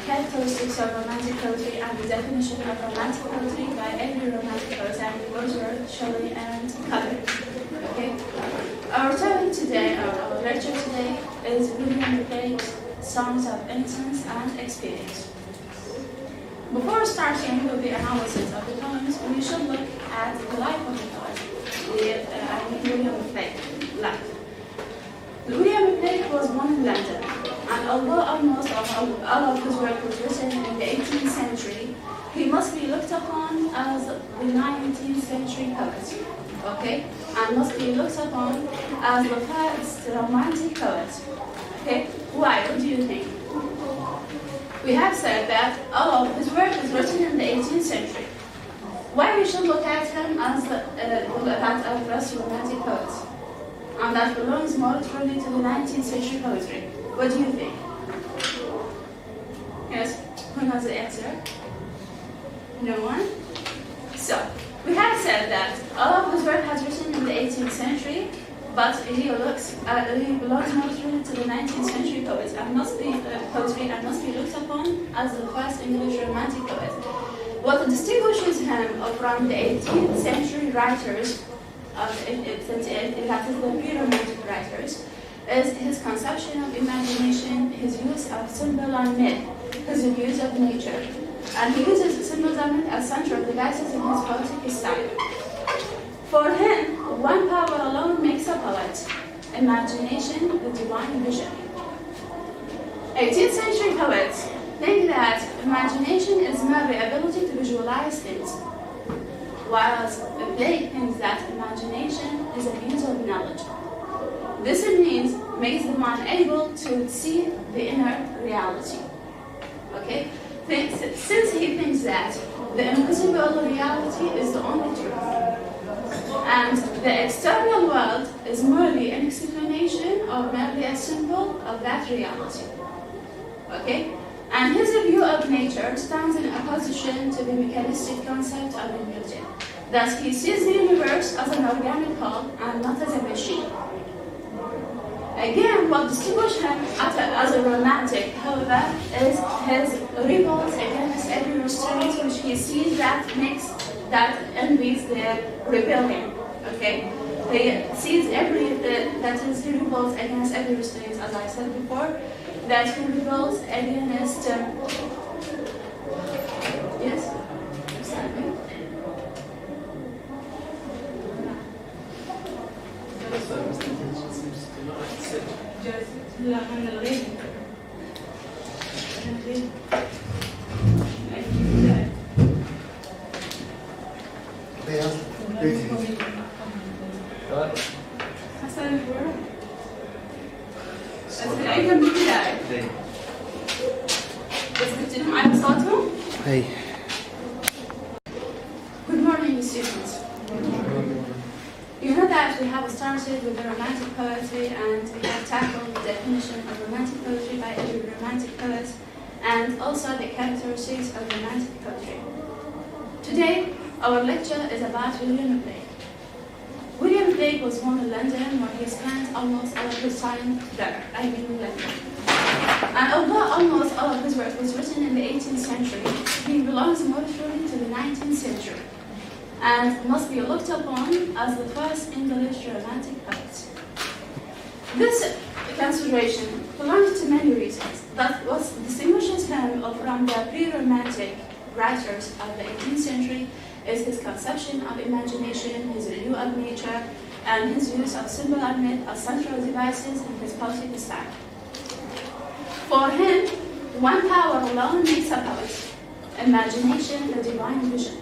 characteristics of romantic poetry and the definition of romantic poetry by every romantic poet and composer, Shelley and Faضل. Okay? Our topic today, our lecture today, is William Blake's Songs of Innocence and Experience. Before starting with the analysis of the poems, we should look at the life of the poet, William Blake's life. William Blake was born in London, and although almost all of his work was written in the 18th century, he must be looked upon as the 19th century poet, okay? And must be looked upon as the first romantic poet, okay? Why? What do you think? We have said that all of his work was written in the 18th century. Why we should look at him as the first romantic poet? And that belongs more truly to the 19th century poetry. What do you think? Yes? Who knows the answer? No one? So, we have said that all of his work has written in the 18th century, but he belongs more truly to the 19th century poetry and must be looked upon as the first English romantic poet. What distinguishes him from the 18th century writers, that is the pre-romantic writers, is his conception of imagination, his use of symbol and myth, his views of nature, and he uses symbols and myth as central devices in his poetic style. For him, one power alone makes a poet: imagination, the divine vision. 18th century poets think that imagination is merely ability to visualize things, whereas Blake thinks that imagination is a means of knowledge. This means makes the man able to see the inner reality. Okay? Since he thinks that the invisible reality is the only truth, and the external world is merely an explanation or merely a symbol of that reality. Okay? And his view of nature stands in opposition to the mechanistic concept of the music. Thus, he sees the universe as an organic whole and not as a machine. Again, what distinguishes him as a romantic, however, is his revolt against every restraint which he sees that envies the rebellion. Okay, he sees he revolts against every restraint, as I said before, that he revolts against. Yes, exactly. لا من الغيب حسن بس العيد بالبداية بس بتجيهم على صوتهم. Hey. Good morning, students. You know that we have started with the romantic poetry and we have tackled the definition of romantic poetry by every romantic poet and also the characteristics of romantic poetry. Today, our lecture is about William Blake. William Blake was born in London where he spent almost all of his time there, in London. And although almost all of his work was written in the 18th century, he belongs more truly to the 19th century and must be looked upon as the first English romantic poet. This consideration belongs to many reasons. That what distinguishes him from the pre-romantic writers of the 18th century is his conception of imagination, his view of nature, and his use of symbol and myth as central devices in his poetic style. For him, one power alone makes a poet: imagination, the divine vision.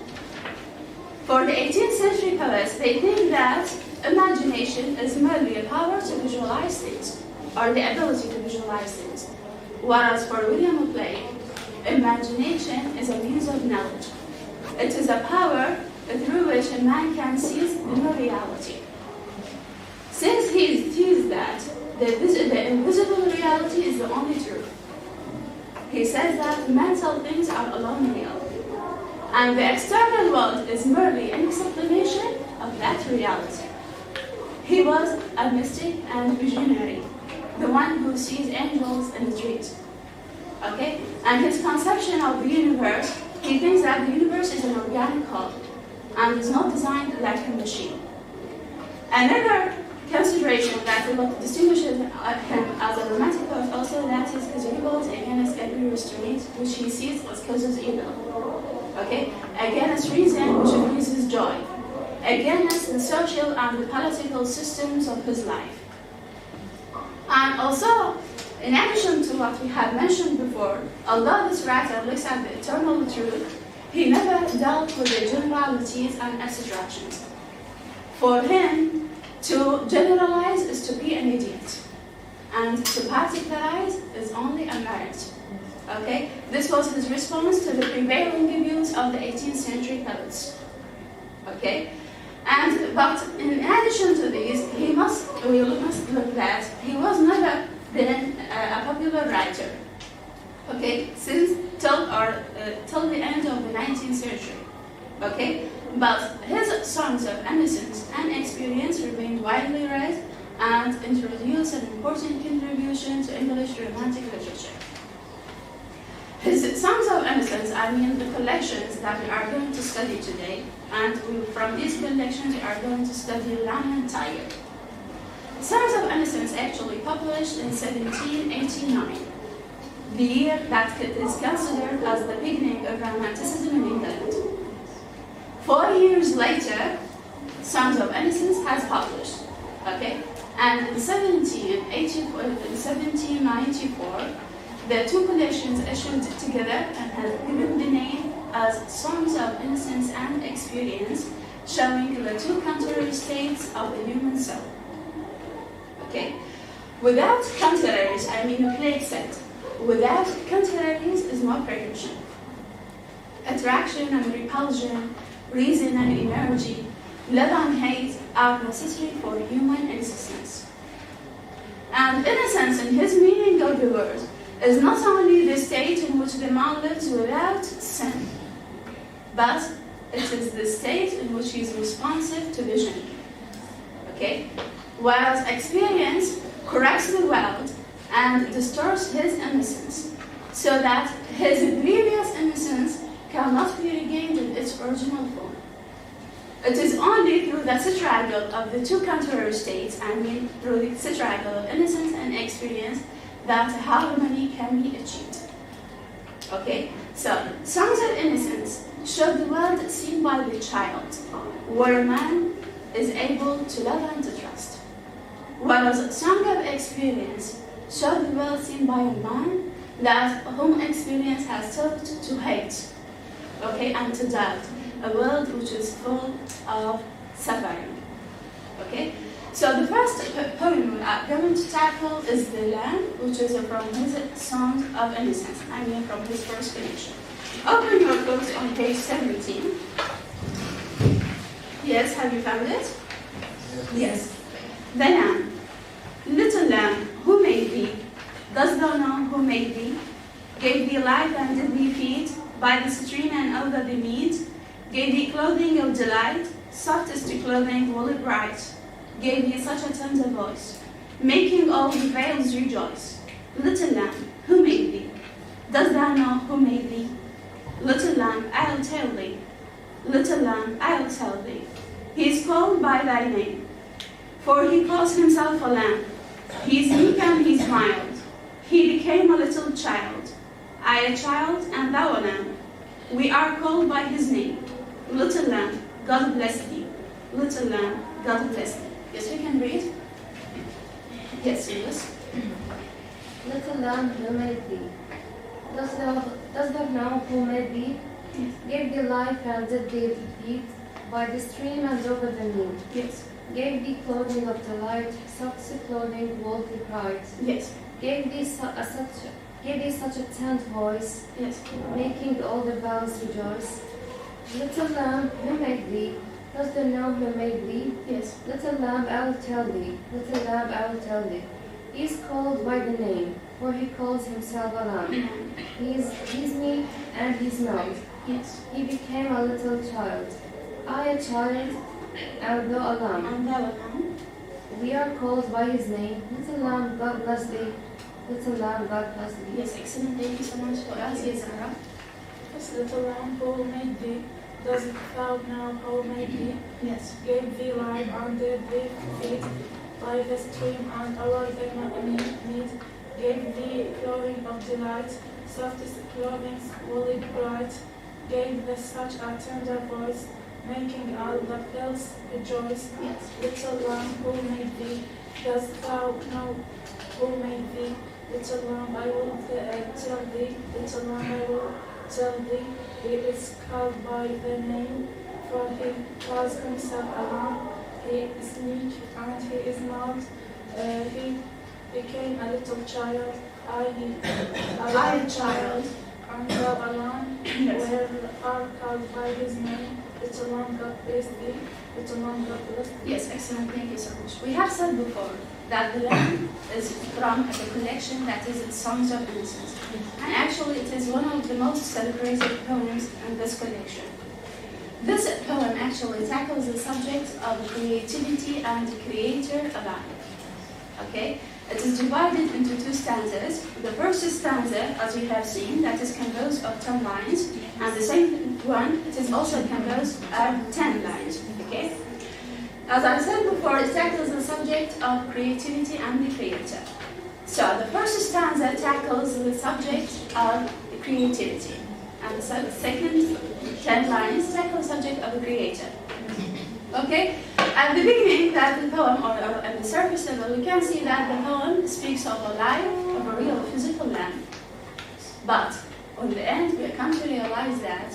For the 18th century poets, they think that imagination is merely a power to visualize things, or the ability to visualize things. Whereas for William Blake, imagination is a means of knowledge. It is a power through which a man can seize the reality. Since he sees that the invisible reality is the only truth, he says that mental things are alone real. And the external world is merely an explanation of that reality. He was a mystic and visionary, the one who sees angels in the street. Okay? And his conception of the universe, he thinks that the universe is an organic whole and is not designed like a machine. Another consideration that distinguishes him as a romantic poet also that is his revolt against every restraint which he sees as causes evil. Okay? Against reason which increases joy. Against the social and the political systems of his life. And also, in addition to what we have mentioned before, although this writer looks at the eternal truth, he never dealt with the generalities and abstractions. For him, to generalize is to be an idiot, and to particularize is only a merit. Okay? This was his response to the prevailing views of the 18th century poets. Okay? But in addition to these, we must look that he was never been a popular writer. Okay, since till the end of the 19th century. Okay, but his songs of innocence and experience remained widely read and introduced an important contribution to English Romantic literature. His songs of innocence, the collections that we are going to study today, and from these collections we are going to study Lamb and Tiger. Songs of Innocence actually published in 1789, the year that is considered as the beginning of Romanticism in England. 4 years later, Songs of Innocence has published, okay? And in 1794, the two collections issued together and have given the name as Songs of Innocence and Experience, showing the two contrary states of the human soul. Okay? Without contraries, the plague said, without contraries is no progression. Attraction and repulsion, reason and energy, love and hate are necessary for human existence. And innocence, in his meaning of the word, is not only the state in which the man lives without sin, but it is the state in which he is responsive to vision. Okay? Whereas experience corrects the world and distorts his innocence, so that his previous innocence cannot be regained in its original form. It is only through the struggle of the two contrary states, through the struggle of innocence and experience, that harmony can be achieved. Okay? So, Songs of Innocence show the world seen by the child, where a man is able to love and to trust. Whereas Song of Experience show the world seen by a man that whom experience has taught to hate, okay, and to doubt, a world which is full of suffering. Okay? So the first poem we are going to tackle is The Lamb, which is from his Song of Innocence, from his first collection. Open your books on page 17. Yes, have you found it? Yes. The Lamb. Little lamb, who made thee? Dost thou know who made thee? Gave thee life and did thee feed by the stream and over the mead? Gave thee clothing of delight, softest clothing, woolly bright. Gave thee such a tender voice, making all the vales rejoice. Little lamb, who made thee? Dost thou know who made thee? Little lamb, I'll tell thee. Little lamb, I'll tell thee. He is called by thy name, for he calls himself a lamb. He is meek and he is mild. He became a little child. I a child and thou a lamb. We are called by his name. Little lamb, God bless thee. Little lamb, God bless thee. Yes, we can read. Yes, yes. Little lamb, who made thee? Dost thou know who made thee? Yes. Gave thee life and did thee feed by the stream and over the mead. Yes. Gave thee clothing of delight, soft clothing, woolly pride. Yes. Gave thee such a tender voice, Yes. making all the vales rejoice. Little lamb, who made thee? Dost thou know who made thee? Yes. Little lamb, I will tell thee. Little lamb, I will tell thee. He is called by the name, for he calls himself a lamb. He's meek and he's mild. Yes. He became a little child. I a child, and thou a lamb. And thou a lamb. We are called by his name. Little lamb, God bless thee. little lamb, God bless thee. Yes, excellent. Thank you so much for us. Yes, Zahra. Yes, little lamb, who made thee? Doesn't thou know who made thee? Yes. Gave thee life and did thee feed by the stream and allowed thy need. Gave thee clothing of delight, softest clothing, woolly bright. Gave thee such a tender voice, making all the hills rejoice. Yes. Little lamb, who made thee? Dost thou know who made thee? Little lamb, I will tell thee. Little lamb, I will tell thee. He is called by the name, for he calls himself a lamb. He is meek and he is mild. He became a little child. I a child. And thou a lamb, Yes. where are called by his name. Little lamb, God bless thee. Little lamb, God bless thee. Yes, excellent. Thank you so much. We have said before that the lamb is from the collection that is Songs of Innocence. And actually it is one of the most celebrated poems in this collection. This poem actually tackles the subject of creativity and the creator alike. Okay? It is divided into two stanzas. The first stanza, as we have seen, that is composed of 10 lines, and the second one, it is also composed of 10 lines. Okay? As I said before, it tackles the subject of creativity and the creator. So the first stanza tackles the subject of creativity, and the second 10 lines tackle the subject of the creator. Okay? At the beginning, that the poem, or at the surface level, we can see that the poem speaks of a life of a real physical lamb. But on the end, we come to realize that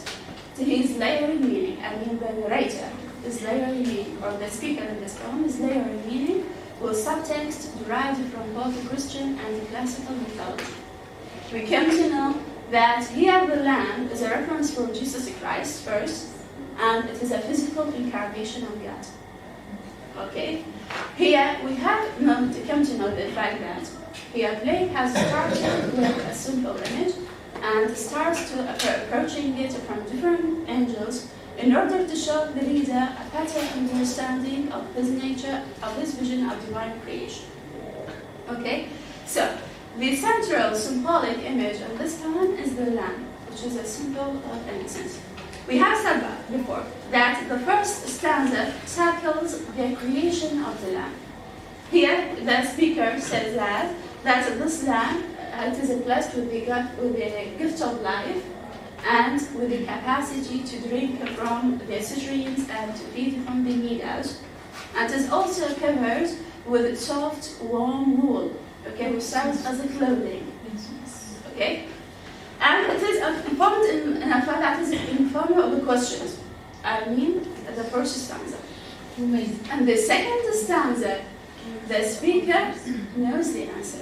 he is layering meaning. I mean, the narrator is layering meaning, or the speaker in this poem is layering meaning with subtext derived from both the Christian and the classical mythology. We come to know that here the lamb is a reference for Jesus Christ first, and it is a physical incarnation of God. Okay? Here we have come to know the fact that here Blake has started with a simple image and starts to approaching it from different angles in order to show the reader a better understanding of his nature, of his vision of divine creation. Okay? So, the central symbolic image of this poem is the lamb, which is a symbol of innocence. We have said that before, that the first stanza tackles the creation of the lamb. Here, the speaker says that this lamb it is blessed with the gift of life and with the capacity to drink from the streams and to feed from the meadows. And it is also covered with soft, warm wool, okay, which serves as a clothing. Okay? And it is informed in a fact that is in form of the questions. I mean, the first stanza. And the second stanza, the speaker knows the answer.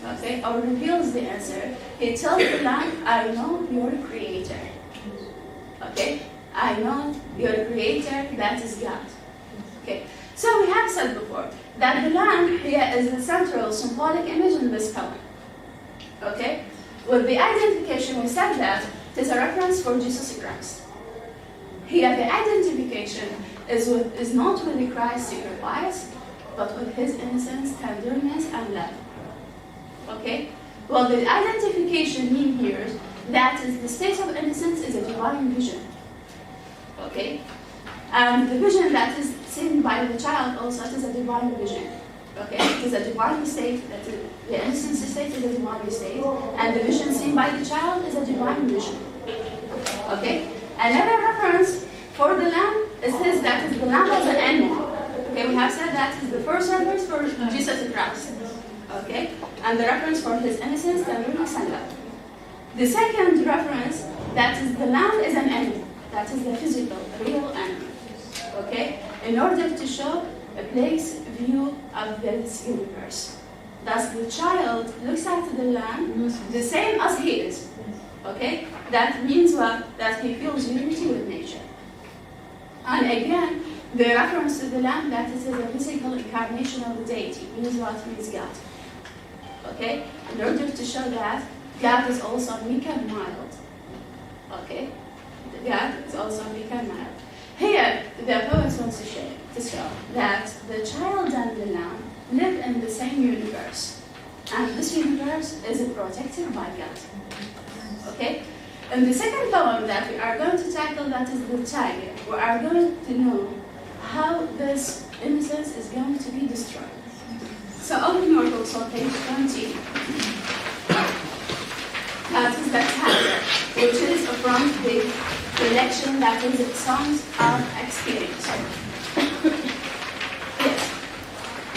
Okay, or reveals the answer. He tells the lamb, I know your creator. Okay, I know your creator, that is God. Okay, so we have said before that the lamb here is the central symbolic image in this poem. Okay, with the identification, we said that it is a reference for Jesus Christ. Here, the identification is not with the Christ's sacrifice, but with his innocence, tenderness, and love. Okay? Well, the identification mean here that is the state of innocence is a divine vision. Okay? And the vision that is seen by the child also is a divine vision. Okay? It is a divine state, that is, the innocence state is a divine state, and the vision seen by the child is a divine vision. Okay? Another reference for the lamb is his, that is the lamb as an animal. Okay, we have said that is the first reference for Jesus Christ. Okay? And the reference for his innocence, tenderness, and love. The second reference, that is the lamb is an animal. That is the physical, real animal. Okay? In order to show a place view of this universe. Thus the child looks at the lamb the same as he is. Okay? That means what? That he feels unity with nature. And again, the reference to the lamb, that is a physical incarnation of the deity, means what? Means God. Okay? In order to show that God is also meek and mild. Okay? God is also meek and mild. Here, the poet wants to show that the child and the lamb live in the same universe. and this universe is protected by God. Okay? In the second poem that we are going to tackle, that is the tiger, we are going to know how this innocence is going to be destroyed. So open your books on page 20. That is the tiger, which is from the collection that is Songs of Experience. Yes.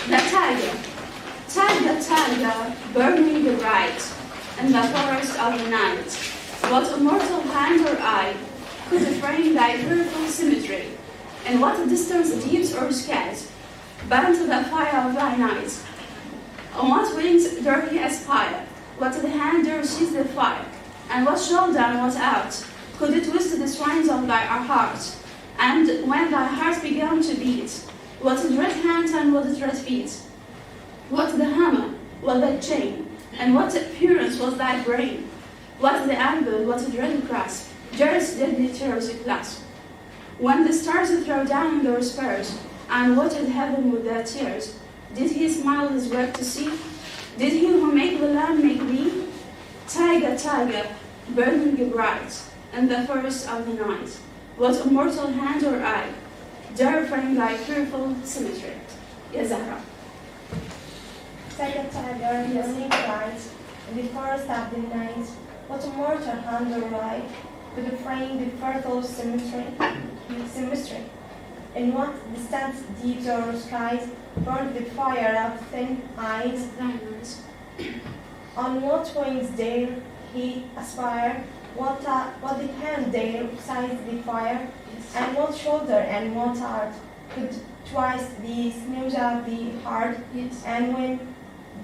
The tiger. Tiger, tiger, burning bright in the forest of the night. What immortal hand or eye could frame thy fearful symmetry? In what distance deeps or skies burn to the fire of thy night? On what wings dare he aspire? What the hand dare seize the fire? And what shoulder and what out could it twist the swines of thy heart? And when thy heart began to beat, what dread hand and what dread feet? What the hammer, what the chain, and what appearance was thy brain? What the anvil, what dread grasp, Jared's deadly tears clasp? When the stars throw down their spurs, and watered heaven with their tears, did he smile his work to see? Did he who made the land make thee? Tiger, tiger, burning bright, in the forest of the night, what immortal hand or eye dare frame thy fearful symmetry? Ya Zahra. Tiger, tiger, burning bright, in the forest of the night, what immortal hand or eye could frame the fearful symmetry? In what distant deeps or skies burned the fire of thin eyes? On what wings dare he aspire? What the hand dare seize the fire? And what shoulder and what art could twist the snooze of the heart? Yes. And when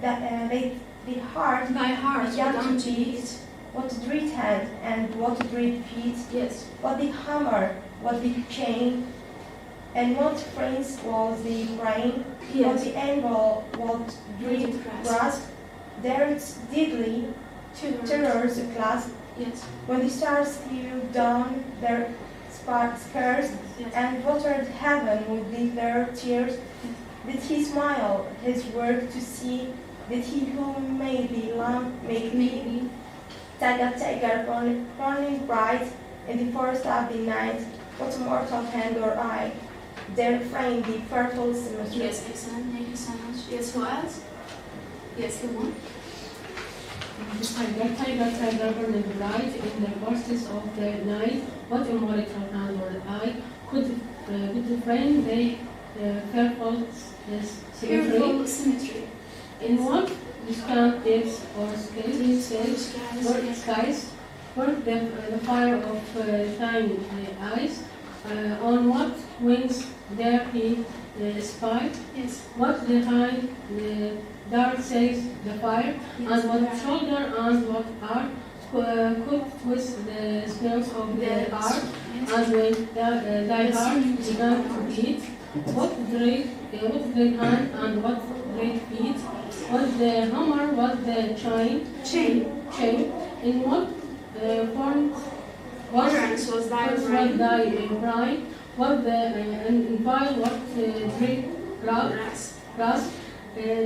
the heart Thy heart began began to beat, what dread hand and what dread feet? Yes. What the hammer, what the chain, and what phrase was the brain? What Yes. the anvil, what dread grasp? There its deadly terrors clasp. Yes. When the stars flew down their spurs Yes. and watered heaven with their tears, did he smile his work to see? Did he who made the lamp make me? Maybe. Tiger, tiger, burning bright in the forest of the night, what mortal hand or eye dare frame the fearful symmetry? Yes, excellent. Thank you so much. Yes, who else? Yes, who won? Tiger, tiger, tiger, burning bright in the forces of the night, what immortal hand or eye could frame the fearful symmetry? Fearful symmetry. In what distant depths or skies burnt the fire of thine eyes? On what wings dare he spy? Yes. What behind the dark says the fire? Yes. And what shoulder and what arm could twist the snails of the heart? Yes. And when thy heart began to beat, what great hand and what great feet? What the hammer, what the chain? In what form Utterance was thy brain. brain? What the anvil, what great Grass. grasp? There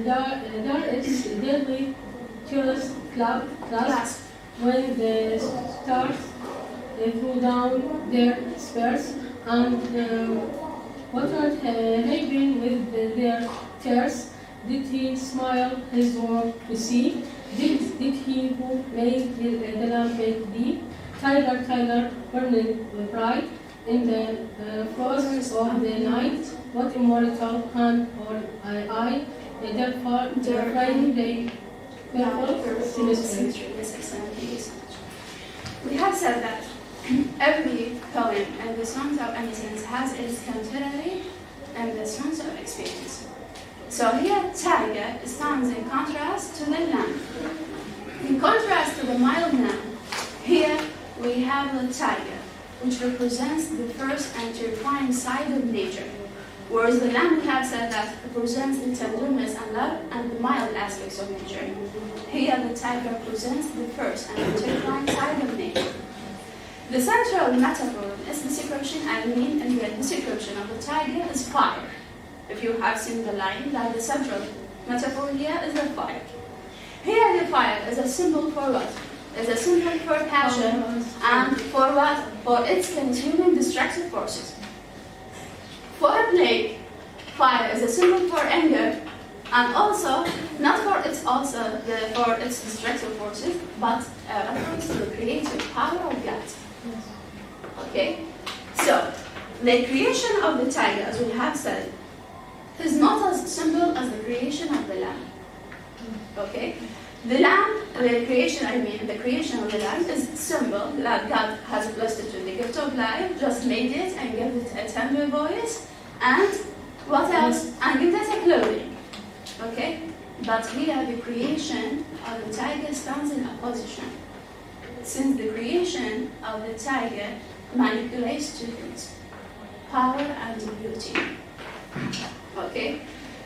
is deadly tears clasp when the stars threw down their spurs and watered heaven with their tears. Did he smile his work to see? Did he who made the lamp make thee? Tiger, tiger, burning bright in the frost of the night, what immortal hand or eye therefore frame the fearful symmetry? Yes, excellent. Thank you so much. We have said that every poem and the Songs of Innocence has its contemporary and the Songs of Experience. So here, tiger stands in contrast to the lamb. In contrast to the mild lamb, here we have the tiger, which represents the first and terrifying side of nature, whereas the lamb we have said that represents the tenderness and love and the mild aspects of nature. Here the tiger represents the first and the terrifying side of nature. The central metaphor in this description, in the description of the tiger, is fire. If you have seen the line, that the central metaphor here is the fire. Here the fire is a symbol for what? It's a symbol for passion and for what? For its consuming destructive forces. For a plague, fire is a symbol for anger, and also not for its destructive forces, but a reference to the creative power of God. Okay, so the creation of the tiger, as we have said, is not as simple as the creation of the lamb. Okay, the creation of the lamb is symbol that God has blessed it with the gift of life, just made it and gave it a tender voice, and what else? And give it a clothing. Okay, but here the creation of the tiger stands in opposition, since the creation of the tiger manipulates two things: power and beauty. Okay,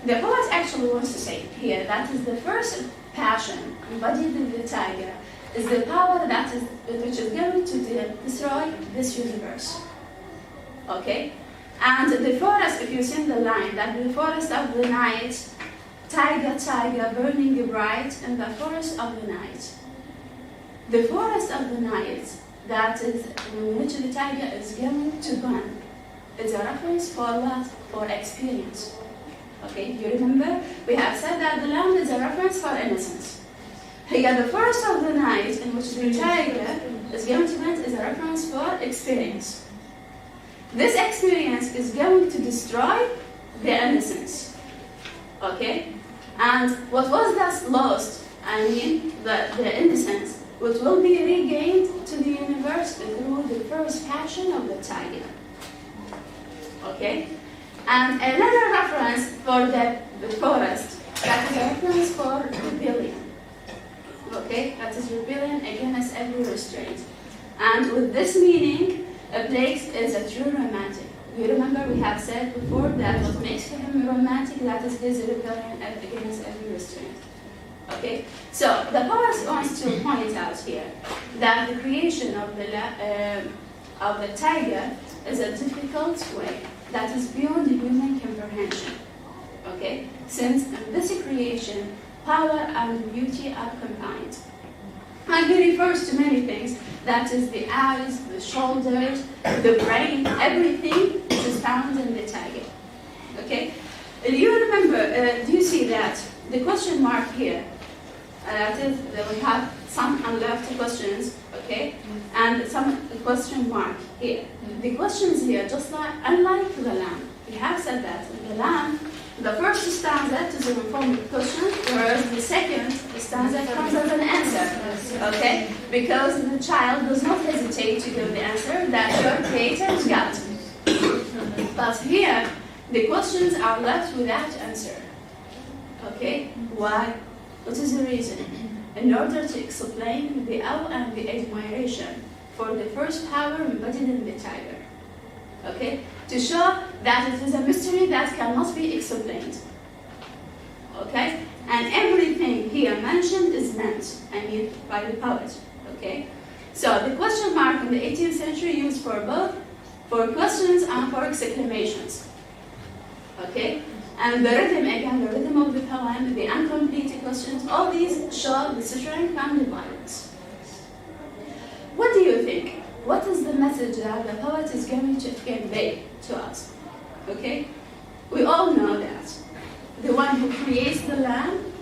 the poet actually wants to say here that is the first passion embodied in the tiger is the power which is going to destroy this universe. Okay, and the forest, if you see the line, that the forest of the night, tiger, tiger, burning bright in the forest of the night. The forest of the night, that is in which the tiger is going to burn, is a reference for what? For experience. Okay, you remember? We have said that the lamb is a reference for innocence. Here, the forest of the night in which the tiger is going to burn is a reference for experience. This experience is going to destroy the innocence. Okay? And what was thus lost, the innocence, which will be regained to the universe through the first passion of the tiger. Okay? And another reference for the forest, that is a reference for rebellion. Okay? That is rebellion against every restraint. And with this meaning, a place is a true romantic. You remember we have said before that what makes him romantic, that is his rebellion against every restraint. Okay? So the poet wants to point out here that the creation of the tiger is a difficult way that is beyond human comprehension. Okay? Since in this creation, power and beauty are combined. And he refers to many things, that is the eyes, the shoulders, the brain, everything is found in the tiger. Okay? Do you remember, do you see that? The question mark here, that is, we have some unleft questions, okay? And some question mark here. The questions here, just like, unlike the lamb, we have said that in the lamb, the first stanza is a reformed question, whereas the second stanza comes as an answer, okay? Because the child does not hesitate to give the answer that your creator is God. But here, the questions are left without answer, okay? Why? What is the reason? In order to explain the awe and the admiration for the first power embodied in the tiger, okay? To show that it is a mystery that cannot be explained. Okay? And everything here mentioned is meant, by the poet. Okay? So the question mark in the 18th century used for both, for questions and for exclamations. Okay? And the rhythm, again, the rhythm of the poem, the incomplete questions, all these show the strength and the violence. What do you think? What is the message that the poet is going to convey to us? Okay? We all know that the one who creates the lamb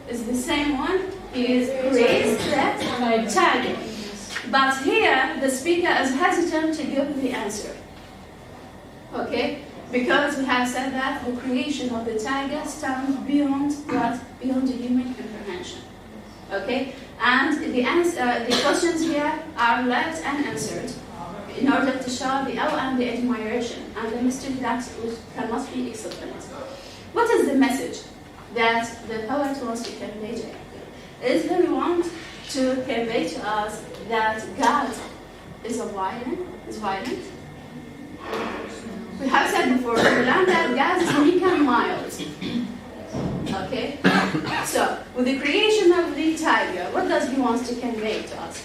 is the same one who creates the tiger. But here, the speaker is hesitant to give the answer. Okay? Because we have said that the creation of the tiger stands beyond what? Beyond the human comprehension. Okay? And the questions here are left unanswered in order to show the awe and the admiration and the mystery that cannot be explained. What is the message that the poet wants to convey to us? Is he want to convey to us that God is violent? We have said before, we learned that God is meek and mild. Okay? So, with the creation of the tiger, what does he want to convey to us?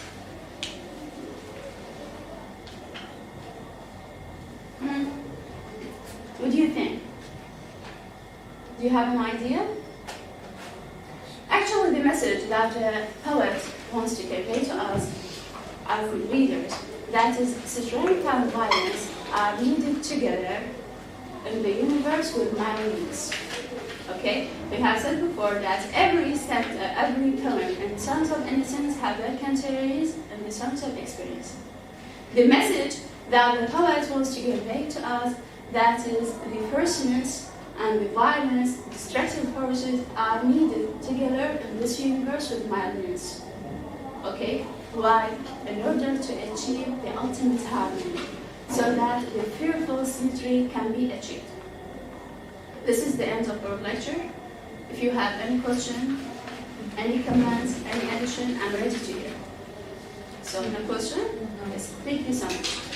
What do you think? Do you have an idea? Actually, the message that the poet wants to convey to us as readers, that is, strength and violence are needed together in the universe with minds. Okay? We have said before that every pillar in the Songs of Innocence have their contemporaries in the Songs of Experience. The message that the poet wants to convey to us, that is, the fierceness and the violence, destructive forces are needed together in this universe with mildness. Okay? Why? In order to achieve the ultimate harmony, so that the fearful symmetry can be achieved. This is the end of our lecture. If you have any question, any comments, any addition, I'm ready to hear. So, no question? Yes, thank you so much.